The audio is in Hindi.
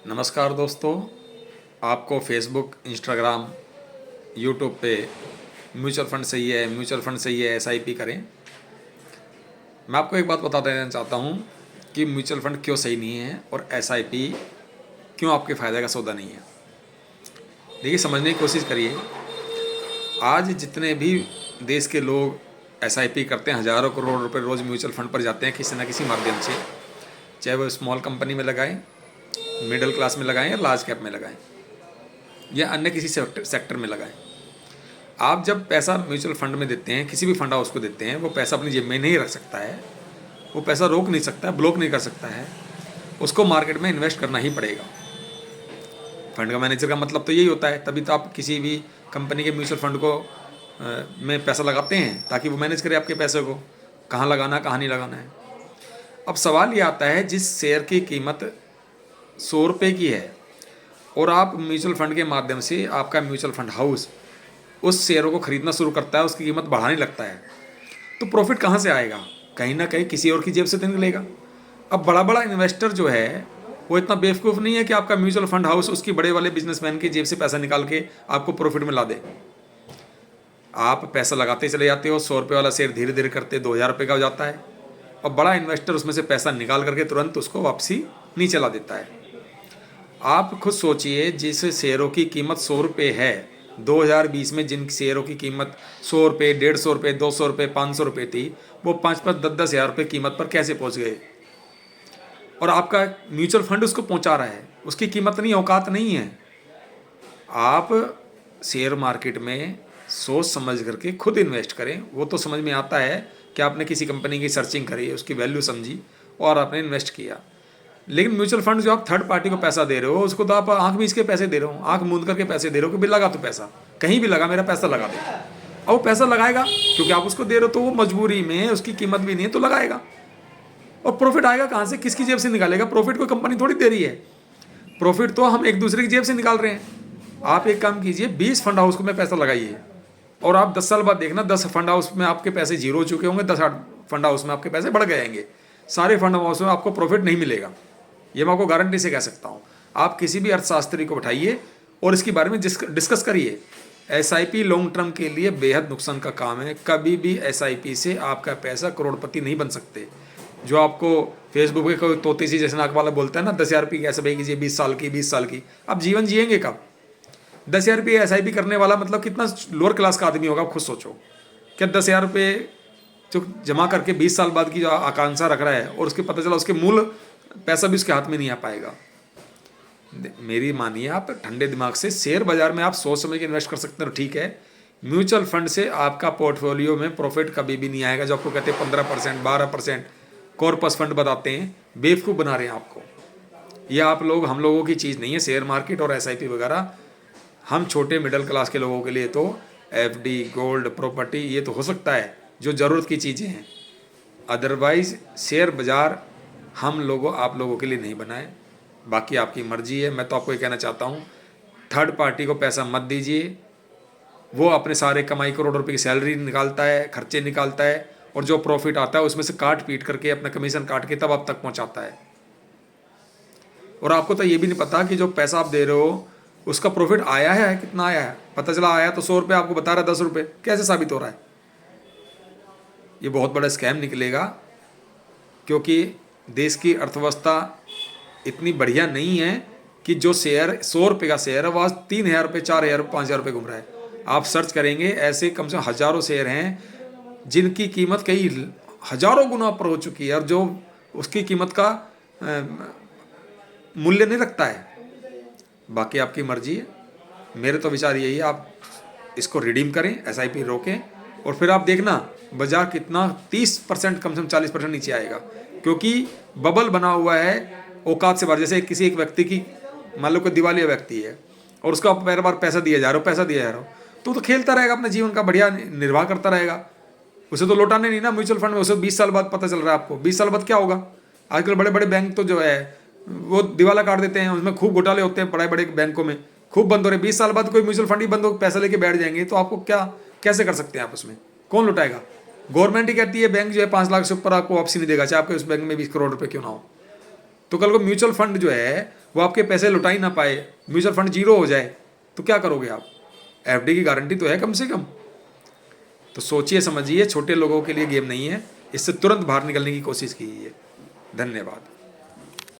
नमस्कार दोस्तों, आपको फेसबुक, इंस्टाग्राम, यूट्यूब पे म्यूचुअल फंड सही है, म्यूचुअल फंड सही है, एसआईपी करें। मैं आपको एक बात बता देना चाहता हूँ कि म्यूचुअल फंड क्यों सही नहीं है और एसआईपी क्यों आपके फ़ायदे का सौदा नहीं है। देखिए, समझने की कोशिश करिए। आज जितने भी देश के लोग एसआईपी करते हैं, हज़ारों करोड़ रुपए रोज़ म्यूचुअल फंड पर जाते हैं किसी न किसी माध्यम से, चाहे वो स्मॉल कंपनी में लगाएं, मिडिल क्लास में लगाएं या लार्ज कैप में लगाएं या अन्य किसी सेक्टर में लगाएं। आप जब पैसा म्यूचुअल फंड में देते हैं, किसी भी फंड हाउस को देते हैं, वो पैसा अपनी जेब में नहीं रख सकता है, वो पैसा रोक नहीं सकता है, ब्लॉक नहीं कर सकता है, उसको मार्केट में इन्वेस्ट करना ही पड़ेगा। फंड का मैनेजर का मतलब तो यही होता है, तभी तो आप किसी भी कंपनी के म्यूचुअल फंड को में पैसा लगाते हैं ताकि वो मैनेज करे आपके पैसे को, कहाँ लगाना है, कहाँ नहीं लगाना है। अब सवाल ये आता है, जिस शेयर की कीमत 100 रुपये की है और आप म्यूचुअल फंड के माध्यम से आपका म्यूचुअल फंड हाउस उस शेयरों को खरीदना शुरू करता है, उसकी कीमत बढ़ाने लगता है, तो प्रॉफिट कहाँ से आएगा? कहीं ना कहीं किसी और की जेब से तो निकलेगा। अब बड़ा बड़ा इन्वेस्टर जो है वो इतना बेवकूफ़ नहीं है कि आपका म्यूचुअल फंड हाउस उसकी बड़े वाले बिजनेसमैन की जेब से पैसा निकाल के आपको प्रॉफिट में ला दे। आप पैसा लगाते चले जाते हो, 100 रुपये वाला शेयर धीरे धीरे करते 2000 रुपये का हो जाता है और बड़ा इन्वेस्टर उसमें से पैसा निकाल करके तुरंत उसको वापसी नीचे ला देता है। आप खुद सोचिए, जिस शेयरों की कीमत 100 रुपये है, 2020 में जिन शेयरों की कीमत 100 रुपये, 150 रुपये, 200 रुपये, 500 रुपये थी, वो 5-5, 10-10 हज़ार रुपये कीमत पर कैसे पहुंच गए? और आपका म्यूचुअल फंड उसको पहुंचा रहा है, उसकी कीमत नहीं, औकात नहीं है। आप शेयर मार्केट में सोच समझ करके खुद इन्वेस्ट करें। वो तो समझ में आता है कि आपने किसी कंपनी की सर्चिंग करी, उसकी वैल्यू समझी और आपने इन्वेस्ट किया। लेकिन म्यूचुअल फंड जो आप थर्ड पार्टी को पैसा दे रहे हो, उसको तो आप आंख मीच के पैसे दे रहे हो, आंख मूंद करके पैसे दे रहे हो कि भाई लगा तो पैसा, कहीं भी लगा, मेरा पैसा लगा दे। और वो पैसा लगाएगा क्योंकि आप उसको दे रहे हो, तो वो मजबूरी में, उसकी कीमत भी नहीं है तो लगाएगा। और प्रॉफिट आएगा कहाँ से, किसकी जेब से निकालेगा? प्रॉफिट कोई कंपनी थोड़ी दे रही है, प्रॉफिट तो हम एक दूसरे की जेब से निकाल रहे हैं। आप एक काम कीजिए, 20 फंड हाउस को में पैसा लगाइए और आप 10 साल बाद देखना, 10 फंड हाउस में आपके पैसे जीरो हो चुके होंगे, 10 फंड हाउस में आपके पैसे बढ़ गए होंगे। सारे फंड हाउस में आपको प्रॉफिट नहीं मिलेगा, ये मैं आपको गारंटी से कह सकता हूँ। आप किसी भी अर्थशास्त्री को बैठाइए और इसके बारे में डिस्कस करिए। एसआईपी लॉन्ग टर्म के लिए बेहद नुकसान का काम है। कभी भी एसआईपी से आपका पैसा करोड़पति नहीं बन सकते। जो आपको फेसबुक पे कोई तोती सी जैसे नाक वाला बोलता है ना, 10,000 रुपये की एसआईपी कीजिए, 20 साल की, 20 साल की, आप जीवन जिएंगे कब? 10,000 रुपये एसआईपी करने वाला मतलब कितना लोअर क्लास का आदमी होगा, आप खुद सोचो। क्या 10,000 रुपये जो जमा करके 20 साल बाद की जो आकांक्षा रख रहा है और उसके पता चला उसके मूल पैसा भी उसके हाथ में नहीं आ पाएगा। मेरी मानिए, आप ठंडे दिमाग से शेयर बाजार में आप सोच समझ के इन्वेस्ट कर सकते हो, ठीक है। म्यूचुअल फंड से आपका पोर्टफोलियो में प्रॉफिट कभी भी नहीं आएगा। जो आपको कहते हैं 15%, 12% कॉर्पस फंड बताते हैं, बेवकूफ़ बना रहे हैं आपको। ये आप लोग, हम लोगों की चीज़ नहीं है शेयर मार्केट और एसआईपी वगैरह। हम छोटे मिडिल क्लास के लोगों के लिए तो एफडी, गोल्ड, प्रॉपर्टी ये तो हो सकता है जो ज़रूरत की चीज़ें हैं। अदरवाइज़ शेयर बाज़ार हम लोगों, आप लोगों के लिए नहीं बनाए। बाकी आपकी मर्जी है। मैं तो आपको ये कहना चाहता हूँ, थर्ड पार्टी को पैसा मत दीजिए। वो अपने सारे कमाई करोड़ रुपए की सैलरी निकालता है, खर्चे निकालता है और जो प्रॉफिट आता है उसमें से काट पीट करके अपना कमीशन काट के तब आप तक पहुँचाता है। और आपको तो ये भी नहीं पता कि जो पैसा आप दे रहे हो उसका प्रॉफिट आया है, कितना आया है। पता चला आया तो 100 रुपये, आपको बता रहा है 10 रुपये। कैसे साबित हो रहा है? ये बहुत बड़ा स्कैम निकलेगा, क्योंकि देश की अर्थव्यवस्था इतनी बढ़िया नहीं है कि जो शेयर 100 रुपये का शेयर है वह 3,000 रुपये, 4,000, 5,000 रुपये घूम रहा है। आप सर्च करेंगे, ऐसे कम से कम हज़ारों शेयर हैं जिनकी कीमत कई हज़ारों गुना पर हो चुकी है और जो उसकी कीमत का मूल्य नहीं रखता है। बाकी आपकी मर्जी है। मेरे तो विचार यही है, आप इसको रिडीम करें, एसआईपी रोकें और फिर आप देखना बाजार कितना 30%, कम से कम 40% नीचे आएगा। क्योंकि बबल बना हुआ है औकात से बाहर। जैसे किसी एक व्यक्ति की, मान लो कोई दिवालिया व्यक्ति है और उसको आप बार बार पैसा दिया जा रहा हो, पैसा दिया जा रहा हो, तो खेलता रहेगा, अपने जीवन का बढ़िया निर्वाह करता रहेगा। उसे तो लौटाने नहीं ना म्यूचुअल फंड में। उसे 20 साल बाद पता चल रहा है आपको, 20 साल बाद क्या होगा। आजकल बड़े बड़े बैंक तो जो है वो दिवाला काट देते हैं, उसमें खूब घोटाले होते हैं बड़े बड़े बैंकों में, खूब बंद हो रहे हैं। 20 साल बाद कोई म्यूचुअल फंड ही बंद हो, पैसा लेके बैठ जाएंगे, तो आपको क्या, कैसे कर सकते हैं आप उसमें? कौन लुटाएगा? गवर्नमेंट ही कहती है बैंक जो है 5 लाख से ऊपर आपको वापसी नहीं देगा, चाहे आपके उस बैंक में 20 करोड़ रुपए क्यों ना हो। तो कल को म्यूचुअल फंड जो है वो आपके पैसे लुटा ही ना पाए, म्यूचुअल फंड जीरो हो जाए, तो क्या करोगे आप? एफडी की गारंटी तो है कम से कम। तो सोचिए समझिए, छोटे लोगों के लिए गेम नहीं है, इससे तुरंत बाहर निकलने की कोशिश कीजिए। धन्यवाद।